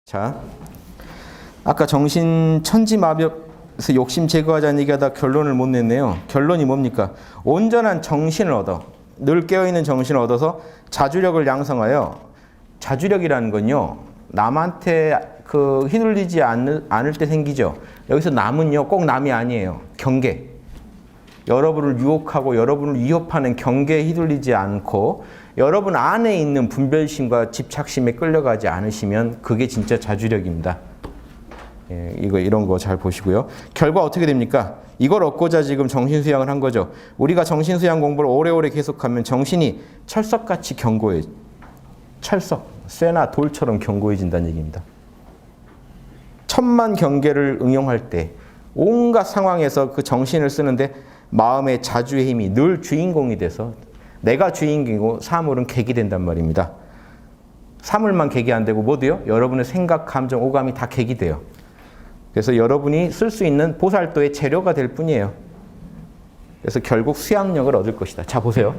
자, 아까 정신 천지마비에서 욕심 제거하자는 얘기하다 결론을 못 냈네요. 결론이 뭡니까? 온전한 정신을 얻어, 늘 깨어있는 정신을 얻어서 자주력을 양성하여, 자주력이라는 건요, 남한테 휘둘리지 않을 때 생기죠. 여기서 남은요, 꼭 남이 아니에요. 경계. 여러분을 유혹하고 여러분을 위협하는 경계에 휘둘리지 않고 여러분 안에 있는 분별심과 집착심에 끌려가지 않으시면 그게 진짜 자주력입니다. 예, 이런 거 잘 보시고요. 결과 어떻게 됩니까? 이걸 얻고자 지금 정신수양을 한 거죠. 우리가 정신수양 공부를 오래오래 계속하면 정신이 철석같이 견고해. 철석, 쇠나 돌처럼 견고해진다는 얘기입니다. 천만 경계를 응용할 때 온갖 상황에서 그 정신을 쓰는데 마음의 자주의 힘이 늘 주인공이 돼서 내가 주인공이고 사물은 객이 된단 말입니다. 사물만 객이 안 되고 뭐 돼요? 여러분의 생각, 감정, 오감이 다 객이 돼요. 그래서 여러분이 쓸 수 있는 보살도의 재료가 될 뿐이에요. 그래서 결국 수양력을 얻을 것이다. 자, 보세요.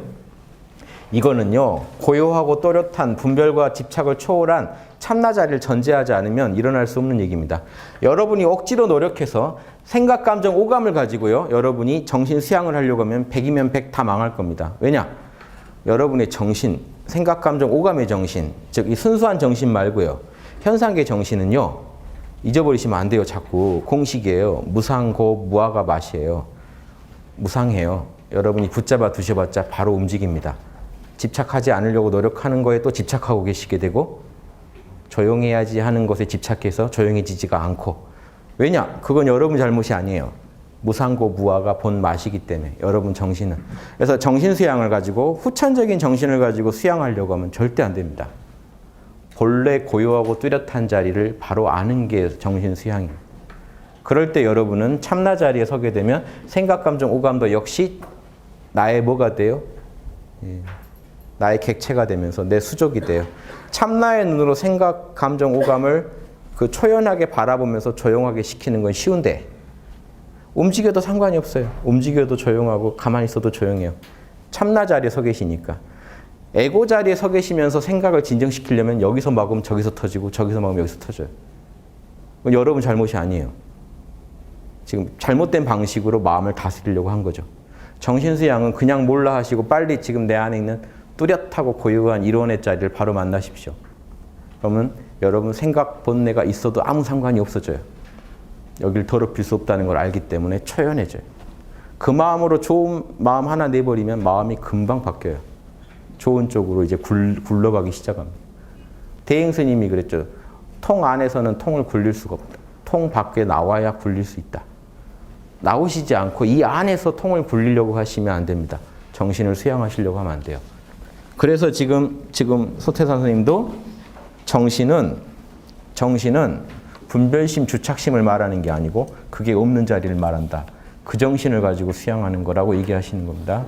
이거는요, 고요하고 또렷한 분별과 집착을 초월한 참나자리를 전제하지 않으면 일어날 수 없는 얘기입니다. 여러분이 억지로 노력해서 생각, 감정, 오감을 가지고요, 여러분이 정신 수양을 하려고 하면 100이면 100 다 망할 겁니다. 왜냐? 여러분의 정신, 생각, 감정, 오감의 정신, 즉 이 순수한 정신 말고요, 현상계 정신은요, 잊어버리시면 안 돼요. 자꾸 공식이에요. 무상고 무아가 맛이에요. 무상해요. 여러분이 붙잡아 두셔봤자 바로 움직입니다. 집착하지 않으려고 노력하는 거에 또 집착하고 계시게 되고, 조용해야지 하는 것에 집착해서 조용해지지가 않고. 왜냐? 그건 여러분 잘못이 아니에요. 무상고 무아가 본 맛이기 때문에, 여러분 정신은. 그래서 정신 수양을 가지고, 후천적인 정신을 가지고 수양하려고 하면 절대 안 됩니다. 본래 고요하고 뚜렷한 자리를 바로 아는 게 정신 수양이에요. 그럴 때 여러분은 참나 자리에 서게 되면 생각, 감정, 오감도 역시 나의 뭐가 돼요? 나의 객체가 되면서 내 수족이 돼요. 참나의 눈으로 생각, 감정, 오감을 그 초연하게 바라보면서 조용하게 시키는 건 쉬운데, 움직여도 상관이 없어요. 움직여도 조용하고 가만히 있어도 조용해요. 참나 자리에 서 계시니까. 에고 자리에 서 계시면서 생각을 진정시키려면 여기서 막으면 저기서 터지고 저기서 막으면 여기서 터져요. 여러분 잘못이 아니에요. 지금 잘못된 방식으로 마음을 다스리려고 한 거죠. 정신수양은 그냥 몰라 하시고 빨리 지금 내 안에 있는 뚜렷하고 고유한 이론의 자리를 바로 만나십시오. 그러면 여러분 생각 본내가 있어도 아무 상관이 없어져요. 여길 더럽힐 수 없다는 걸 알기 때문에 초연해져요. 그 마음으로 좋은 마음 하나 내버리면 마음이 금방 바뀌어요. 좋은 쪽으로 이제 굴러가기 시작합니다. 대행 스님이 그랬죠. 통 안에서는 통을 굴릴 수가 없다. 통 밖에 나와야 굴릴 수 있다. 나오시지 않고 이 안에서 통을 굴리려고 하시면 안 됩니다. 정신을 수양하시려고 하면 안 돼요. 그래서 지금 소태산 선생님도 정신은 분별심, 주착심을 말하는 게 아니고 그게 없는 자리를 말한다. 그 정신을 가지고 수양하는 거라고 얘기하시는 겁니다.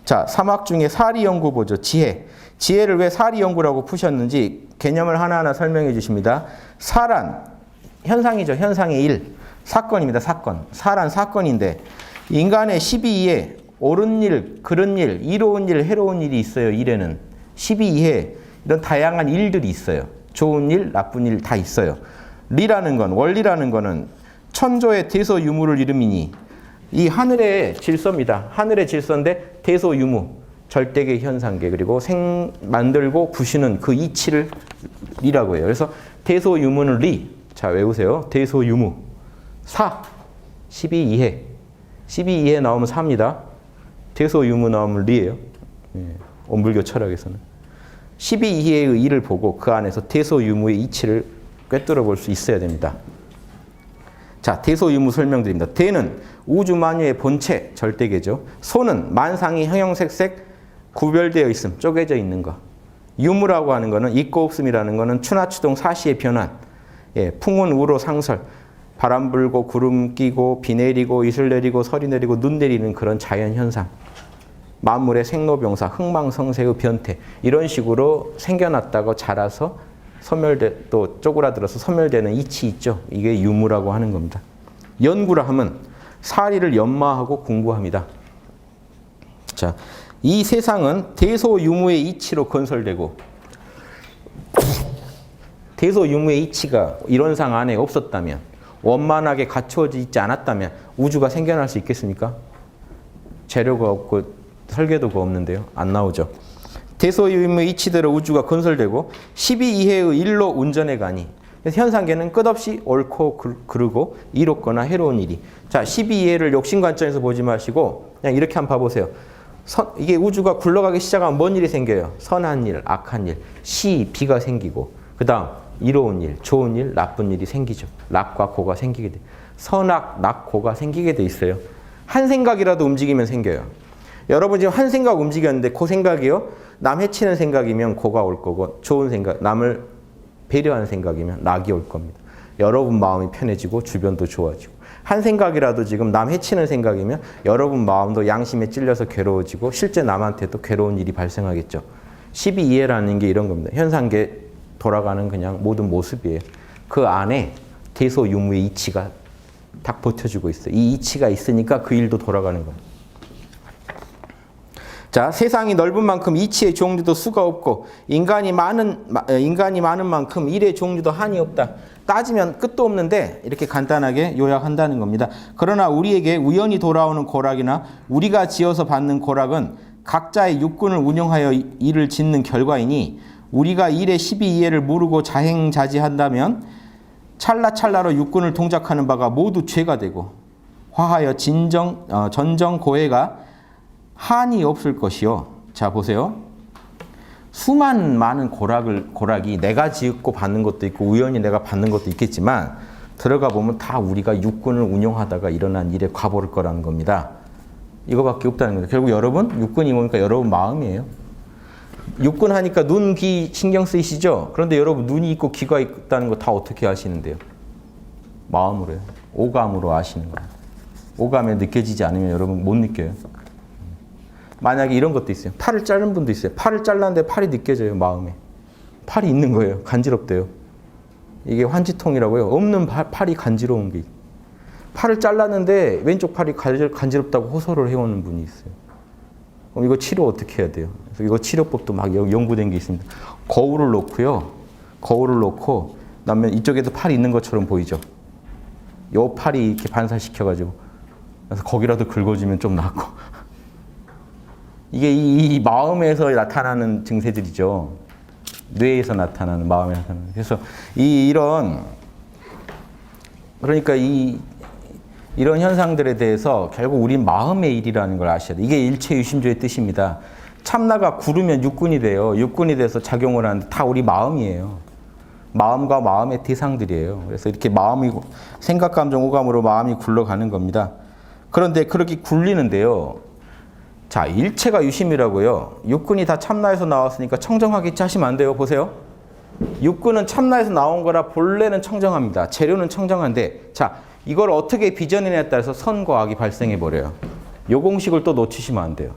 자, 사막 중에 사리 연구 보죠. 지혜. 지혜를 왜 사리 연구라고 푸셨는지 개념을 하나하나 설명해 주십니다. 사란, 현상이죠. 현상의 일. 사건입니다. 사건. 사란 사건인데, 인간의 12이에 옳은 일, 그른 일, 이로운 일, 해로운 일이 있어요. 일에는 12이에 이런 다양한 일들이 있어요. 좋은 일, 나쁜 일 다 있어요. 리라는 건, 원리라는 거는 천조의 대소유무를 이름이니, 이 하늘의 질서입니다. 하늘의 질서인데 대소유무, 절대계, 현상계, 그리고 만들고 부시는 그 이치를 리라고 해요. 그래서 대소유무는 리. 자, 외우세요. 대소유무. 사. 12이해. 12이해 나오면 사입니다. 대소유무 나오면 리예요. 온불교 철학에서는. 12이해의 일을 보고 그 안에서 대소유무의 이치를 꿰뚫어 볼 수 있어야 됩니다. 자, 대소유무 설명드립니다. 대는 우주만유의 본체, 절대계죠. 소는 만상이 형형색색 구별되어 있음, 쪼개져 있는 거. 유무라고 하는 거는 있고 없음이라는 거는 추나추동 사시의 변환. 풍운 우로 상설. 바람 불고 구름 끼고 비 내리고 이슬 내리고 설이 내리고 눈 내리는 그런 자연 현상. 만물의 생로병사, 흥망성쇠의 변태. 이런 식으로 생겨났다고 자라서 또 쪼그라들어서 소멸되는 이치 있죠. 이게 유무라고 하는 겁니다. 연구라 하면 사리를 연마하고 공부합니다. 자, 이 세상은 대소유무의 이치로 건설되고 대소유무의 이치가 이론상 안에 없었다면, 원만하게 갖추어져 있지 않았다면 우주가 생겨날 수 있겠습니까? 재료가 없고 설계도가 없는데요. 안 나오죠. 대소유무의 이치대로 우주가 건설되고 12이해의 일로 운전해 가니, 그래서 현상계는 끝없이 옳고 그르고 이롭거나 해로운 일이. 자, 12이해를 욕심 관점에서 보지 마시고 그냥 이렇게 한번 봐보세요. 이게 우주가 굴러가기 시작하면 뭔 일이 생겨요? 선한 일, 악한 일, 비가 생기고, 그 다음 이로운 일, 좋은 일, 나쁜 일이 생기죠. 낙과 고가 생기게 돼. 선악, 낙, 고가 생기게 돼 있어요. 한 생각이라도 움직이면 생겨요. 여러분 지금 한 생각 움직였는데 그 생각이요, 남 해치는 생각이면 고가 올 거고, 좋은 생각, 남을 배려하는 생각이면 낙이 올 겁니다. 여러분 마음이 편해지고 주변도 좋아지고. 한 생각이라도 지금 남 해치는 생각이면 여러분 마음도 양심에 찔려서 괴로워지고 실제 남한테도 괴로운 일이 발생하겠죠. 12이해라는 게 이런 겁니다. 현상계 돌아가는 그냥 모든 모습이에요. 그 안에 대소유무의 이치가 딱 버텨주고 있어요. 이 이치가 있으니까 그 일도 돌아가는 겁니다. 자, 세상이 넓은 만큼 이치의 종류도 수가 없고 인간이 많은 만큼 일의 종류도 한이 없다. 따지면 끝도 없는데 이렇게 간단하게 요약한다는 겁니다. 그러나 우리에게 우연히 돌아오는 고락이나 우리가 지어서 받는 고락은 각자의 육군을 운영하여 일을 짓는 결과이니, 우리가 일의 12이해를 모르고 자행자지한다면 찰나찰나로 육군을 동작하는 바가 모두 죄가 되고 화하여 전정고해가 한이 없을 것이요. 자, 보세요. 수많은 많은 고락이 내가 짓고 받는 것도 있고 우연히 내가 받는 것도 있겠지만 들어가 보면 다 우리가 육군을 운영하다가 일어난 일의 과보일 거라는 겁니다. 이거밖에 없다는 거죠. 결국 여러분, 육군이 뭡니까? 여러분 마음이에요. 육군 하니까 눈, 귀 신경 쓰이시죠? 그런데 여러분 눈이 있고 귀가 있다는 거 다 어떻게 아시는데요? 마음으로요. 오감으로 아시는 거예요. 오감에 느껴지지 않으면 여러분 못 느껴요. 만약에 이런 것도 있어요. 팔을 자른 분도 있어요. 팔을 잘랐는데 팔이 느껴져요, 마음에. 팔이 있는 거예요. 간지럽대요. 이게 환지통이라고요. 없는 팔이 간지러운 게. 팔을 잘랐는데 왼쪽 팔이 간지럽다고 호소를 해오는 분이 있어요. 그럼 이거 치료 어떻게 해야 돼요? 그래서 이거 치료법도 막 연구된 게 있습니다. 거울을 놓고요. 거울을 놓고 그다음에 이쪽에도 팔이 있는 것처럼 보이죠. 요 팔이 이렇게 반사시켜가지고 그래서 거기라도 긁어주면 좀 낫고. 이게 이 마음에서 나타나는 증세들이죠. 뇌에서 나타나는, 마음에 나타나는. 그래서 그러니까 이런 현상들에 대해서 결국 우린 마음의 일이라는 걸 아셔야 돼요. 이게 일체유심조의 뜻입니다. 참나가 구르면 육군이 돼요. 육군이 돼서 작용을 하는데 다 우리 마음이에요. 마음과 마음의 대상들이에요. 그래서 이렇게 마음이, 생각, 감정, 오감으로 마음이 굴러가는 겁니다. 그런데 그렇게 굴리는데요. 자, 일체가 유심이라고요. 육군이 다 참나에서 나왔으니까 청정하겠지 하시면 안 돼요. 보세요. 육군은 참나에서 나온 거라 본래는 청정합니다. 재료는 청정한데, 자, 이걸 어떻게 빚어내냐에 따라서 선과 악이 발생해버려요. 요 공식을 또 놓치시면 안 돼요.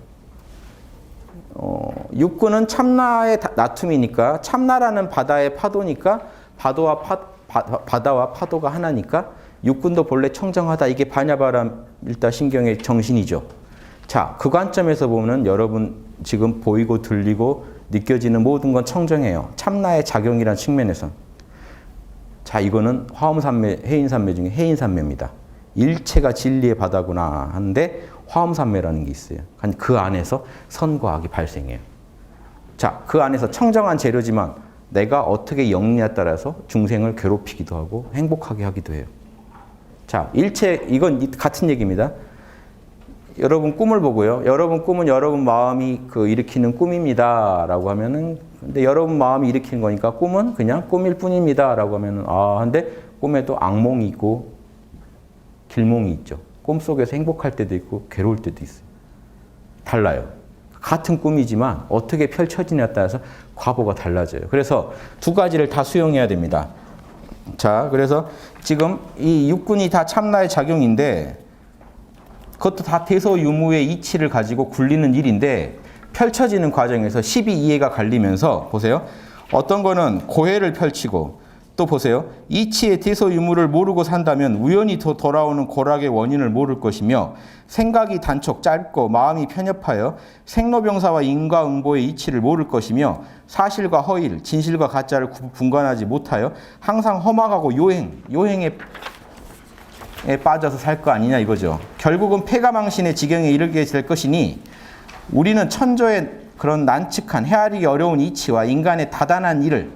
육군은 참나의 나툼이니까, 참나라는 바다의 파도니까, 바다와 파도가 하나니까, 육군도 본래 청정하다. 이게 반야바람 일다신경의 정신이죠. 자, 그 관점에서 보면 여러분 지금 보이고 들리고 느껴지는 모든 건 청정해요. 참나의 작용이라는 측면에서. 자, 이거는 화엄산매, 해인산매 중에 해인산매입니다. 일체가 진리의 바다구나 하는데 화엄산매라는 게 있어요. 그 안에서 선과 악이 발생해요. 자, 그 안에서 청정한 재료지만 내가 어떻게 영리에 따라서 중생을 괴롭히기도 하고 행복하게 하기도 해요. 자, 일체, 이건 같은 얘기입니다. 여러분 꿈을 보고요. 여러분 꿈은 여러분 마음이 일으키는 꿈입니다. 라고 하면은, 근데 여러분 마음이 일으키는 거니까 꿈은 그냥 꿈일 뿐입니다. 라고 하면은, 근데 꿈에도 악몽이 있고 길몽이 있죠. 꿈 속에서 행복할 때도 있고 괴로울 때도 있어요. 달라요. 같은 꿈이지만 어떻게 펼쳐지냐에 따라서 과보가 달라져요. 그래서 두 가지를 다 수용해야 됩니다. 자, 그래서 지금 이 육군이 다 참나의 작용인데 그것도 다 대소유무의 이치를 가지고 굴리는 일인데 펼쳐지는 과정에서 12이해가 갈리면서 보세요. 어떤 거는 고해를 펼치고 또 보세요. 이치의 대소유무를 모르고 산다면 우연히 돌아오는 고락의 원인을 모를 것이며 생각이 단촉 짧고 마음이 편협하여 생로병사와 인과응보의 이치를 모를 것이며 사실과 허일, 진실과 가짜를 분간하지 못하여 항상 험악하고 요행에 빠져서 살 거 아니냐 이거죠. 결국은 패가망신의 지경에 이르게 될 것이니 우리는 천조의 그런 난측한 헤아리기 어려운 이치와 인간의 다단한 일을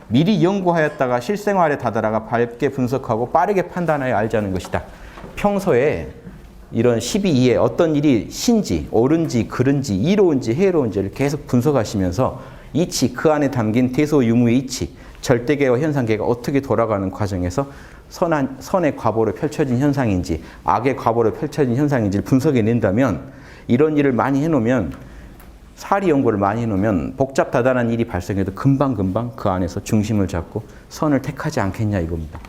미리 연구하였다가 실생활에 다다라가 밝게 분석하고 빠르게 판단하여 알자는 것이다. 평소에 이런 12에 어떤 일이 신지, 옳은지, 그른지, 이로운지, 해로운지를 계속 분석하시면서 이치, 그 안에 담긴 대소유무의 이치, 절대계와 현상계가 어떻게 돌아가는 과정에서 선의 과보로 펼쳐진 현상인지 악의 과보로 펼쳐진 현상인지를 분석해낸다면 이런 일을 많이 해놓으면 사리 연구를 많이 해놓으면 복잡다단한 일이 발생해도 금방금방 그 안에서 중심을 잡고 선을 택하지 않겠냐 이겁니다.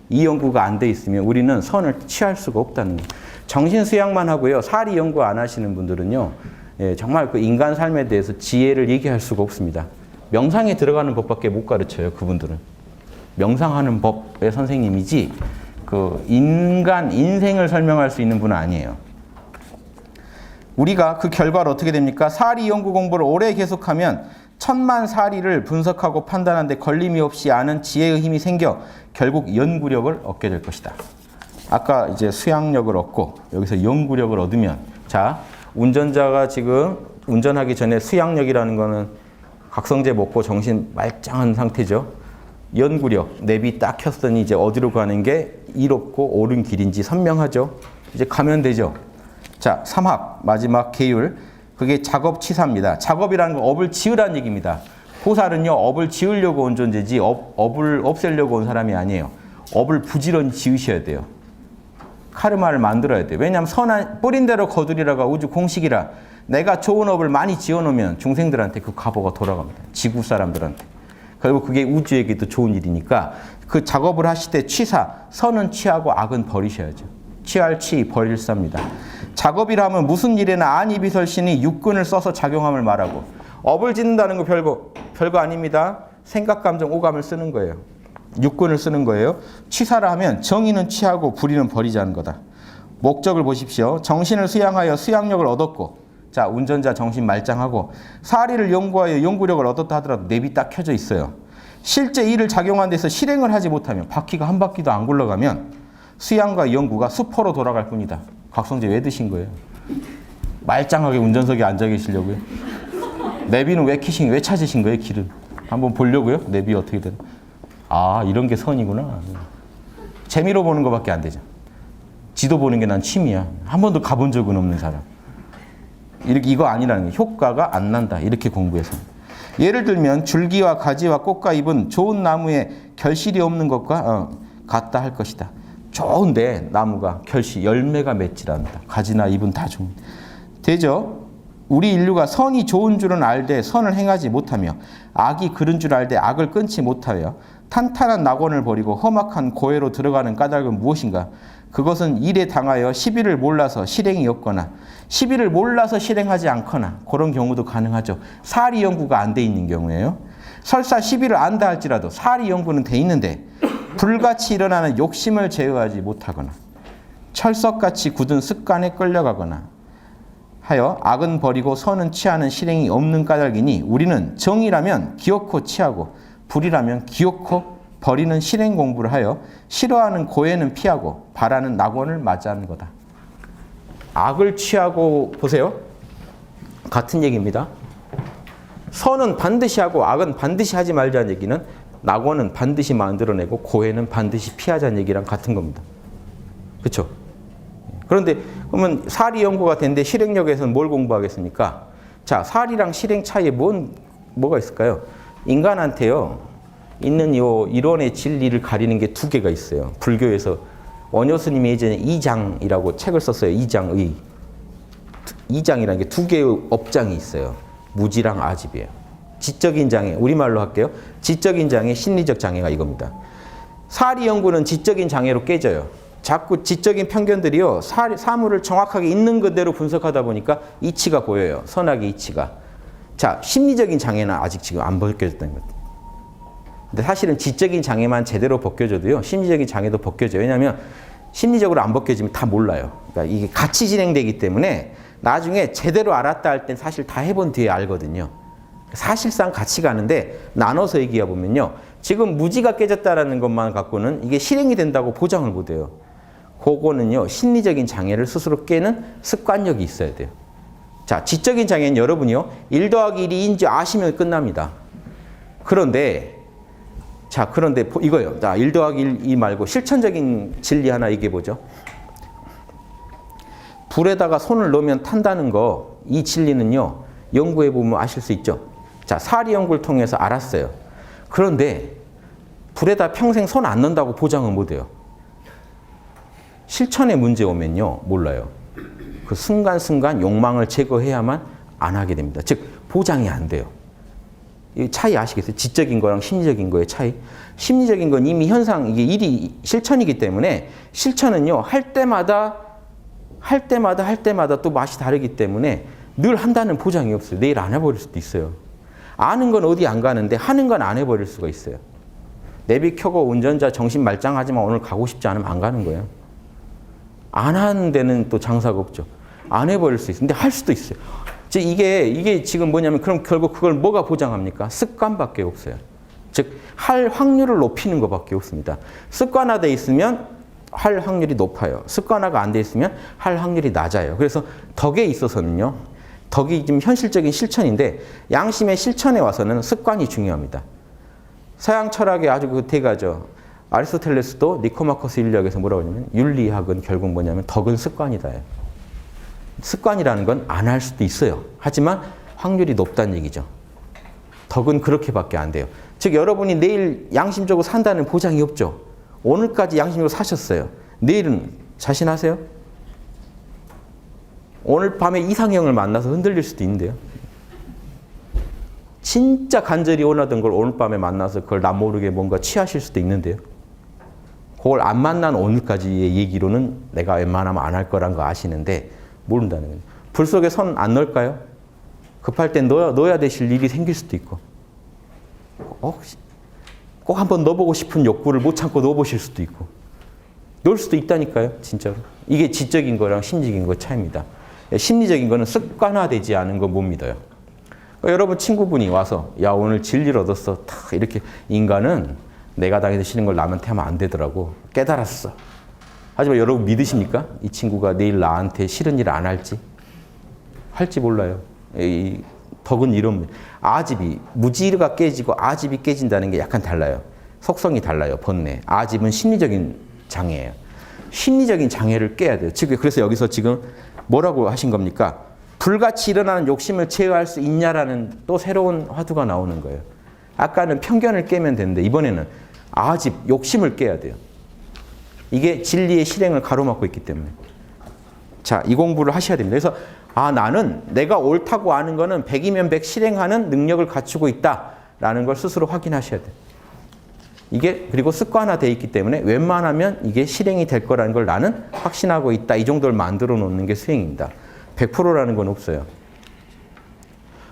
이 연구가 안 돼 있으면 우리는 선을 취할 수가 없다는 거예요. 정신수양만 하고요. 사리 연구 안 하시는 분들은요. 정말 그 인간 삶에 대해서 지혜를 얘기할 수가 없습니다. 명상에 들어가는 법밖에 못 가르쳐요. 그분들은. 명상하는 법의 선생님이지 그 인생을 설명할 수 있는 분은 아니에요. 우리가 그 결과로 어떻게 됩니까? 사리 연구 공부를 오래 계속하면 천만 사리를 분석하고 판단하는데 걸림이 없이 아는 지혜의 힘이 생겨 결국 연구력을 얻게 될 것이다. 아까 이제 수양력을 얻고 여기서 연구력을 얻으면 자, 운전자가 지금 운전하기 전에 수양력이라는 거는 각성제 먹고 정신 말짱한 상태죠. 연구력, 내비 딱 켰더니 이제 어디로 가는 게 이롭고 옳은 길인지 선명하죠. 이제 가면 되죠. 자, 3합 마지막 계율. 그게 작업치사입니다. 작업이라는 건 업을 지으라는 얘기입니다. 보살은요, 업을 지으려고 온 존재지 업을 없애려고 온 사람이 아니에요. 업을 부지런히 지으셔야 돼요. 카르마를 만들어야 돼요. 왜냐하면 선한 뿌린 대로 거두리라가 우주 공식이라 내가 좋은 업을 많이 지어놓으면 중생들한테 그 과보가 돌아갑니다. 지구 사람들한테. 그리고 그게 우주에게도 좋은 일이니까 그 작업을 하실 때 취사, 선은 취하고 악은 버리셔야죠. 취할 취, 버릴 쌉니다. 작업이라 하면 무슨 일에나 안이비설신이 육근을 써서 작용함을 말하고 업을 짓는다는 거 별거 아닙니다. 생각, 감정, 오감을 쓰는 거예요. 육근을 쓰는 거예요. 취사라 하면 정의는 취하고 불의는 버리자는 거다. 목적을 보십시오. 정신을 수양하여 수양력을 얻었고 자, 운전자 정신 말짱하고 사리를 연구하여 연구력을 얻었다 하더라도 내비 딱 켜져 있어요. 실제 일을 작용한 데서 실행을 하지 못하면 바퀴가 한 바퀴도 안 굴러가면 수양과 연구가 수포로 돌아갈 뿐이다. 각성제 왜 드신 거예요? 말짱하게 운전석에 앉아 계시려고요? 내비는 왜 찾으신 거예요, 길을? 한번 보려고요? 내비 어떻게 되나? 아, 이런 게 선이구나. 재미로 보는 것밖에 안 되죠. 지도 보는 게 난 취미야. 한 번도 가본 적은 없는 사람. 이거 아니라는 게 효과가 안 난다. 이렇게 공부해서. 예를 들면 줄기와 가지와 꽃과 잎은 좋은 나무에 결실이 없는 것과 같다 할 것이다. 좋은데 나무가 열매가 맺질 않는다. 가지나 잎은 다 좋은. 되죠? 우리 인류가 선이 좋은 줄은 알되 선을 행하지 못하며 악이 그른 줄 알되 악을 끊지 못하여 탄탄한 낙원을 버리고 험악한 고해로 들어가는 까닭은 무엇인가? 그것은 일에 당하여 시비를 몰라서 실행이 없거나 시비를 몰라서 실행하지 않거나 그런 경우도 가능하죠. 사리 연구가 안 돼 있는 경우에요. 설사 시비를 안다 할지라도 사리 연구는 돼 있는데 불같이 일어나는 욕심을 제어하지 못하거나 철석같이 굳은 습관에 끌려가거나 하여 악은 버리고 선은 취하는 실행이 없는 까닭이니 우리는 정이라면 기어코 취하고 불이라면 기어코 버리는 실행 공부를 하여 싫어하는 고해는 피하고 바라는 낙원을 맞이하는 거다. 악을 취하고 보세요. 같은 얘기입니다. 선은 반드시 하고 악은 반드시 하지 말자는 얘기는 낙원은 반드시 만들어내고 고해는 반드시 피하자는 얘기랑 같은 겁니다. 그렇죠? 그런데 그러면 사리 연구가 된데 실행력에서는 뭘 공부하겠습니까? 자, 사리랑 실행 차이에 뭐가 있을까요? 인간한테요 있는 요 이론의 진리를 가리는 게 두 개가 있어요. 불교에서 원효 스님이 예전에 이장이라고 책을 썼어요. 이장이라는 게 두 개의 업장이 있어요. 무지랑 아집이에요. 지적인 장애, 우리말로 할게요. 지적인 장애, 심리적 장애가 이겁니다. 사리 연구는 지적인 장애로 깨져요. 자꾸 지적인 편견들이요. 사물을 정확하게 있는 그대로 분석하다 보니까 이치가 보여요. 선악의 이치가. 자, 심리적인 장애는 아직 지금 안 벗겨졌다는 겁니다. 근데 사실은 지적인 장애만 제대로 벗겨져도요, 심리적인 장애도 벗겨져요. 왜냐하면 심리적으로 안 벗겨지면 다 몰라요. 그러니까 이게 같이 진행되기 때문에 나중에 제대로 알았다 할 땐 사실 다 해본 뒤에 알거든요. 사실상 같이 가는데 나눠서 얘기해 보면요. 지금 무지가 깨졌다라는 것만 갖고는 이게 실행이 된다고 보장을 못 해요. 그거는요, 심리적인 장애를 스스로 깨는 습관력이 있어야 돼요. 자, 지적인 장애는 여러분이요, 1 더하기 1이 아시면 끝납니다. 그런데 이거예요. 자, 1 더하기 1 말고 실천적인 진리 하나 얘기해 보죠. 불에다가 손을 넣으면 탄다는 거, 이 진리는요, 연구해 보면 아실 수 있죠. 자, 사리 연구를 통해서 알았어요. 그런데 불에다 평생 손 안 넣는다고 보장은 못 해요. 실천에 문제 오면요, 몰라요. 그 순간순간 욕망을 제거해야만 안 하게 됩니다. 즉, 보장이 안 돼요. 이 차이 아시겠어요? 지적인 거랑 심리적인 거의 차이. 심리적인 건 이미 현상, 이게 일이 실천이기 때문에 실천은요, 할 때마다 또 맛이 다르기 때문에 늘 한다는 보장이 없어요. 내일 안 해버릴 수도 있어요. 아는 건 어디 안 가는데 하는 건 안 해버릴 수가 있어요. 내비 켜고 운전자 정신 말짱하지만 오늘 가고 싶지 않으면 안 가는 거예요. 안 하는 데는 또 장사가 없죠. 안 해버릴 수 있어요. 근데 할 수도 있어요. 이게 지금 뭐냐면 그럼 결국 그걸 뭐가 보장합니까? 습관밖에 없어요. 즉, 할 확률을 높이는 것밖에 없습니다. 습관화되어 있으면 할 확률이 높아요. 습관화가 안 돼 있으면 할 확률이 낮아요. 그래서 덕에 있어서는요, 덕이 좀 현실적인 실천인데 양심의 실천에 와서는 습관이 중요합니다. 서양 철학의 아주 그 대가죠. 아리스토텔레스도 니코마코스 인류학에서 뭐라고 하냐면 윤리학은 결국 뭐냐면 덕은 습관이다. 습관이라는 건 안 할 수도 있어요. 하지만 확률이 높다는 얘기죠. 덕은 그렇게밖에 안 돼요. 즉, 여러분이 내일 양심적으로 산다는 보장이 없죠. 오늘까지 양심적으로 사셨어요. 내일은 자신하세요? 오늘 밤에 이상형을 만나서 흔들릴 수도 있는데요. 진짜 간절히 원하던 걸 오늘 밤에 만나서 그걸 남 모르게 뭔가 취하실 수도 있는데요. 그걸 안 만난 오늘까지의 얘기로는 내가 웬만하면 안 할 거란 거 아시는데 모른다는 거예요. 불 속에 손 안 넣을까요? 급할 땐 넣어야 되실 일이 생길 수도 있고, 꼭 한번 넣어보고 싶은 욕구를 못 참고 넣어보실 수도 있고, 넣을 수도 있다니까요, 진짜로. 이게 지적인 거랑 심리적인 거 차이입니다. 심리적인 거는 습관화되지 않은 거 못 믿어요. 그러니까 여러분 친구분이 와서, 야, 오늘 진리를 얻었어. 탁 이렇게, 인간은 내가 당해서 싫은 걸 남한테 하면 안 되더라고. 깨달았어. 하지만 여러분 믿으십니까? 이 친구가 내일 나한테 싫은 일을 안 할지? 할지 몰라요. 이 덕은 이런, 아집이, 무지가 깨지고 아집이 깨진다는 게 약간 달라요. 속성이 달라요, 번뇌. 아집은 심리적인 장애예요. 심리적인 장애를 깨야 돼요. 그래서 여기서 지금 뭐라고 하신 겁니까? 불같이 일어나는 욕심을 제어할 수 있냐라는 또 새로운 화두가 나오는 거예요. 아까는 편견을 깨면 되는데 이번에는 아집, 욕심을 깨야 돼요. 이게 진리의 실행을 가로막고 있기 때문에. 자, 이 공부를 하셔야 됩니다. 그래서 나는 내가 옳다고 아는 거는 100이면 100 실행하는 능력을 갖추고 있다라는 걸 스스로 확인하셔야 돼요. 이게 그리고 습관화되어 있기 때문에 웬만하면 이게 실행이 될 거라는 걸 나는 확신하고 있다. 이 정도를 만들어 놓는 게 수행입니다. 100%라는 건 없어요.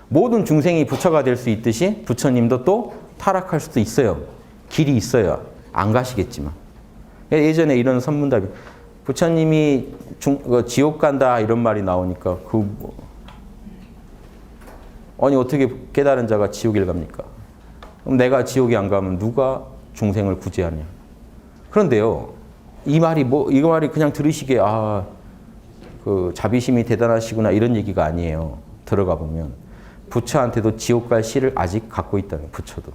모든 중생이 부처가 될 수 있듯이 부처님도 또 타락할 수도 있어요. 길이 있어요. 안 가시겠지만. 예전에 이런 선문답이, 부처님이 지옥 간다 이런 말이 나오니까 아니 어떻게 깨달은 자가 지옥에 갑니까? 그럼 내가 지옥에 안 가면 누가 중생을 구제하냐? 그런데요, 이 말이 그냥 들으시기에 그 자비심이 대단하시구나 이런 얘기가 아니에요. 들어가 보면 부처한테도 지옥 갈 씨를 아직 갖고 있다는 거예요. 부처도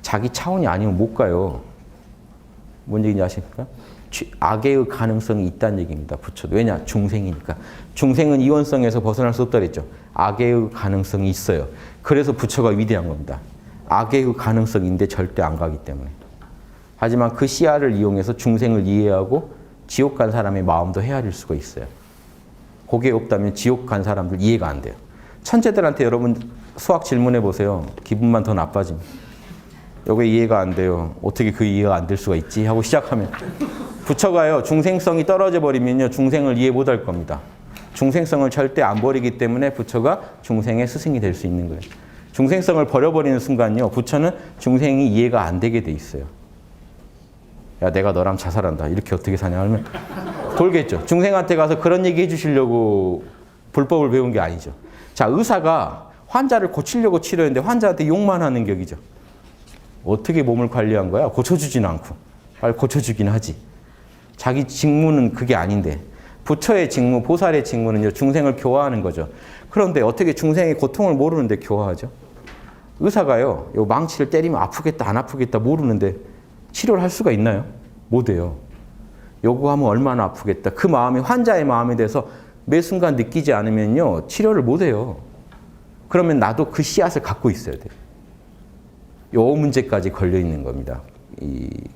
자기 차원이 아니면 못 가요. 뭔 얘기인지 아십니까? 악의 가능성이 있다는 얘기입니다. 부처도. 왜냐? 중생이니까. 중생은 이원성에서 벗어날 수 없다 그랬죠. 악의 가능성이 있어요. 그래서 부처가 위대한 겁니다. 악의 가능성인데 절대 안 가기 때문에. 하지만 그 시야를 이용해서 중생을 이해하고 지옥 간 사람의 마음도 헤아릴 수가 있어요. 그게 없다면 지옥 간 사람들 이해가 안 돼요. 천재들한테 여러분 수학 질문해 보세요. 기분만 더 나빠집니다. 이게 이해가 안 돼요. 어떻게 그 이해가 안 될 수가 있지? 하고 시작하면 부처가요, 중생성이 떨어져 버리면요, 중생을 이해 못 할 겁니다. 중생성을 절대 안 버리기 때문에 부처가 중생의 스승이 될 수 있는 거예요. 중생성을 버려버리는 순간요. 부처는 중생이 이해가 안 되게 돼 있어요. 야, 내가 너랑 자살한다. 이렇게 어떻게 사냐 하면 돌겠죠. 중생한테 가서 그런 얘기 해주시려고 불법을 배운 게 아니죠. 자, 의사가 환자를 고치려고 치료했는데 환자한테 욕만 하는 격이죠. 어떻게 몸을 관리한 거야? 고쳐주지는 않고. 빨리 고쳐주긴 하지. 자기 직무는 그게 아닌데. 부처의 직무, 보살의 직무는요, 중생을 교화하는 거죠. 그런데 어떻게 중생의 고통을 모르는데 교화하죠? 의사가요, 요 망치를 때리면 아프겠다, 안 아프겠다 모르는데 치료를 할 수가 있나요? 못 해요. 요거 하면 얼마나 아프겠다. 그 마음이 환자의 마음에 대해서 매 순간 느끼지 않으면요, 치료를 못 해요. 그러면 나도 그 씨앗을 갖고 있어야 돼요. 요 문제까지 걸려 있는 겁니다.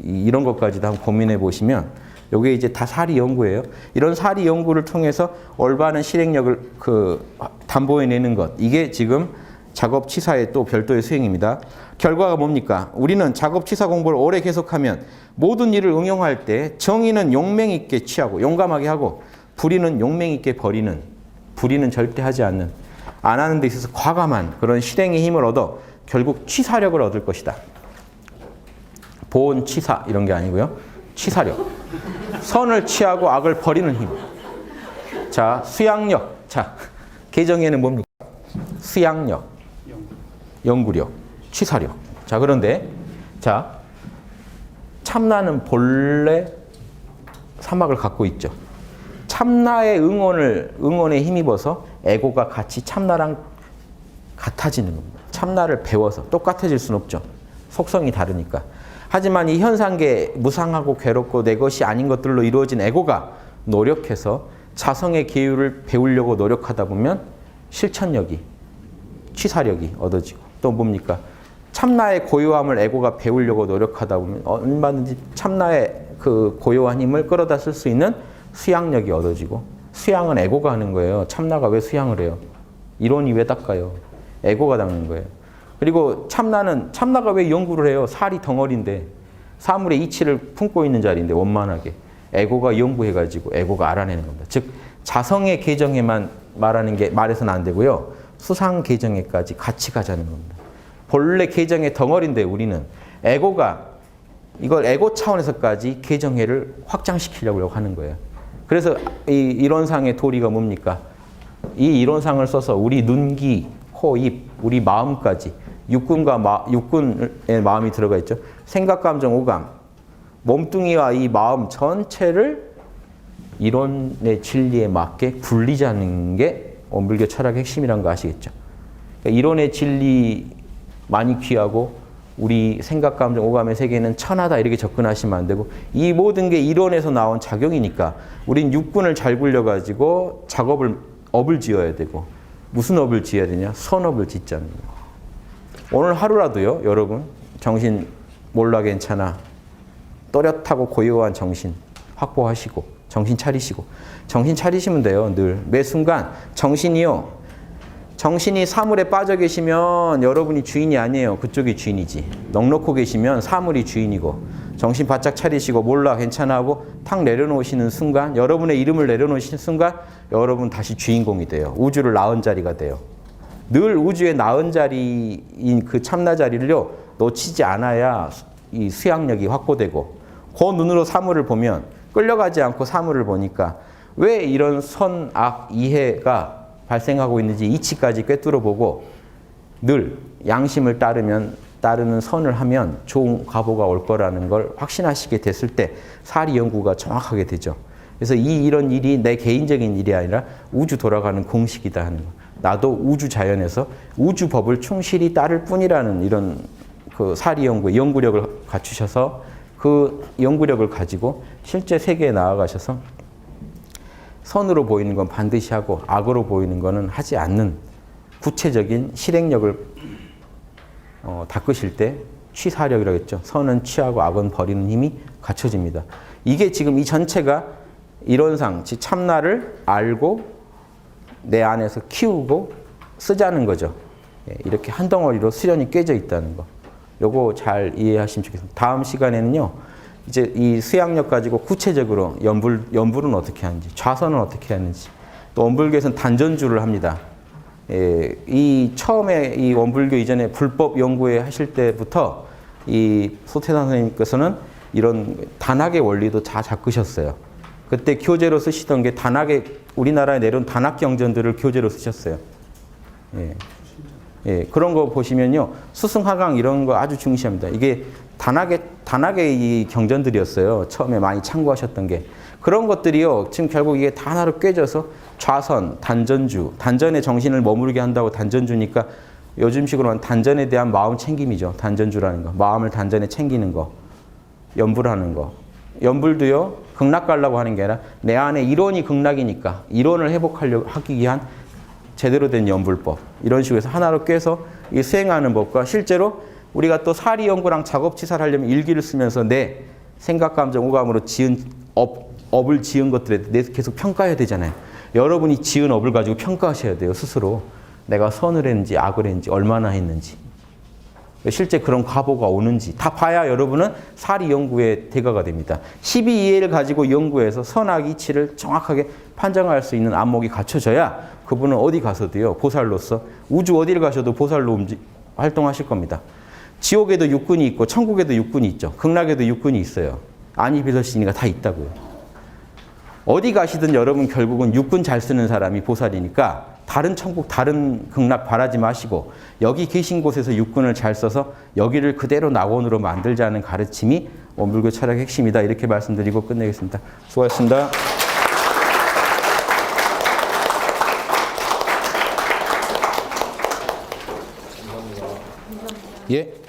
이런 것까지도 한번 고민해 보시면 요게 이제 다 사리 연구예요. 이런 사리 연구를 통해서 올바른 실행력을 담보해내는 것. 이게 지금 작업 치사의 또 별도의 수행입니다. 결과가 뭡니까? 우리는 작업 치사 공부를 오래 계속하면 모든 일을 응용할 때 정의는 용맹 있게 취하고 용감하게 하고 불의는 용맹 있게 버리는, 불의는 절대 하지 않는, 안 하는 데 있어서 과감한 그런 실행의 힘을 얻어 결국 치사력을 얻을 것이다. 보온 치사 이런 게 아니고요. 치사력. 선을 취하고 악을 버리는 힘. 자, 수양력. 자, 개정에는 뭡니까? 수양력, 연구력, 치사력. 자, 그런데 자, 참나는 본래 사막을 갖고 있죠. 참나의 응원에 힘입어서 에고가 같이 참나랑 같아지는 겁니다. 참나를 배워서 똑같아질 수는 없죠. 속성이 다르니까. 하지만 이 현상계 무상하고 괴롭고 내 것이 아닌 것들로 이루어진 에고가 노력해서 자성의 계율을 배우려고 노력하다 보면 실천력이, 취사력이 얻어지고 또 뭡니까? 참나의 고요함을 에고가 배우려고 노력하다 보면 얼마든지 참나의 그 고요한 힘을 끌어다 쓸 수 있는 수양력이 얻어지고 수양은 에고가 하는 거예요. 참나가 왜 수양을 해요? 이론이 왜 닦아요? 에고가 닦는 거예요. 그리고 참나가 왜 연구를 해요? 살이 덩어리인데 사물의 이치를 품고 있는 자리인데 원만하게 에고가 연구해가지고 에고가 알아내는 겁니다. 즉 자성의 계정에만 말해서는 안 되고요. 수상 계정에까지 같이 가자는 겁니다. 본래 계정의 덩어리인데 우리는 에고가 이걸 에고 차원에서까지 계정회를 확장시키려고 하는 거예요. 그래서 이 이론상의 도리가 뭡니까? 이 이론상을 써서 우리 눈, 귀, 코, 입, 우리 마음까지 육군의 마음이 들어가 있죠. 생각, 감정, 오감, 몸뚱이와 이 마음 전체를 이론의 진리에 맞게 굴리자는 게 원불교 철학의 핵심이라는 거 아시겠죠? 그러니까 이론의 진리만이 귀하고 우리 생각, 감정, 오감의 세계는 천하다 이렇게 접근하시면 안 되고 이 모든 게 이론에서 나온 작용이니까 우린 육군을 잘 굴려가지고 업을 지어야 되고 무슨 업을 지어야 되냐? 선업을 짓자는 거예요. 오늘 하루라도요, 여러분 정신 몰라 괜찮아 또렷하고 고요한 정신 확보하시고 정신 차리시면 돼요. 늘 매 순간 정신이 사물에 빠져 계시면 여러분이 주인이 아니에요. 그쪽이 주인이지. 넉넉고 계시면 사물이 주인이고 정신 바짝 차리시고 몰라 괜찮아 하고 탁 내려놓으시는 순간 여러분의 이름을 내려놓으시는 순간 여러분 다시 주인공이 돼요. 우주를 낳은 자리가 돼요. 늘 우주의 낳은 자리인 그 참나 자리를요 놓치지 않아야 이 수양력이 확보되고 그 눈으로 사물을 보면 끌려가지 않고 사물을 보니까 왜 이런 선, 악, 이해가 발생하고 있는지 이치까지 꿰뚫어보고 늘 양심을 따르는 선을 하면 좋은 과보가 올 거라는 걸 확신하시게 됐을 때 사리 연구가 정확하게 되죠. 그래서 이런 일이 내 개인적인 일이 아니라 우주 돌아가는 공식이다 하는 거. 나도 우주 자연에서 우주 법을 충실히 따를 뿐이라는 이런 그 사리 연구의 연구력을 갖추셔서 그 연구력을 가지고 실제 세계에 나아가셔서 선으로 보이는 건 반드시 하고 악으로 보이는 거는 하지 않는 구체적인 실행력을 닦으실 때 취사력이라고 했죠. 선은 취하고 악은 버리는 힘이 갖춰집니다. 이게 지금 이 전체가 이론상 참나를 알고 내 안에서 키우고 쓰자는 거죠. 이렇게 한 덩어리로 수련이 꿰져 있다는 거. 요거 잘 이해하시면 좋겠습니다. 다음 시간에는요. 이제 이 수양력 가지고 구체적으로 연불은 어떻게 하는지, 좌선은 어떻게 하는지, 또 원불교에서는 단전주를 합니다. 이 처음에 이 원불교 이전에 불법 연구회 하실 때부터 이 소태산 선생님께서는 이런 단학의 원리도 다 잡으셨어요. 그때 교재로 쓰시던 게 단학의 우리나라에 내려온 단학 경전들을 교재로 쓰셨어요. 예. 예, 그런 거 보시면요. 수승하강 이런 거 아주 중시합니다. 이게 단학의 이 경전들이었어요. 처음에 많이 참고하셨던 게. 그런 것들이요. 지금 결국 이게 다 하나로 꿰져서 좌선, 단전주, 단전의 정신을 머무르게 한다고 단전주니까 요즘식으로는 단전에 대한 마음 챙김이죠. 단전주라는 거. 마음을 단전에 챙기는 거. 연불하는 거. 연불도요. 극락 가려고 하는 게 아니라 내 안에 이론이 극락이니까 이론을 회복하려고 하기 위한 제대로 된 연불법. 이런 식으로 해서 하나로 꿰서 이 수행하는 법과 실제로 우리가 또 사리 연구랑 작업치사를 하려면 일기를 쓰면서 내 생각, 감정, 오감으로 지은 업을 지은 것들에 대해서 계속 평가해야 되잖아요. 여러분이 지은 업을 가지고 평가하셔야 돼요. 스스로. 내가 선을 했는지 악을 했는지 얼마나 했는지. 실제 그런 과보가 오는지 다 봐야 여러분은 사리 연구의 대가가 됩니다. 12이해를 가지고 연구해서 선악 이치를 정확하게 판정할 수 있는 안목이 갖춰져야 그분은 어디 가서도요. 보살로서 우주 어디를 가셔도 보살로 활동하실 겁니다. 지옥에도 육군이 있고 천국에도 육군이 있죠. 극락에도 육군이 있어요. 아니 비서시니가 다 있다고요. 어디 가시든 여러분 결국은 육군 잘 쓰는 사람이 보살이니까 다른 천국, 다른 극락 바라지 마시고 여기 계신 곳에서 육군을 잘 써서 여기를 그대로 낙원으로 만들자는 가르침이 원불교 철학의 핵심이다. 이렇게 말씀드리고 끝내겠습니다. 수고하셨습니다. 예.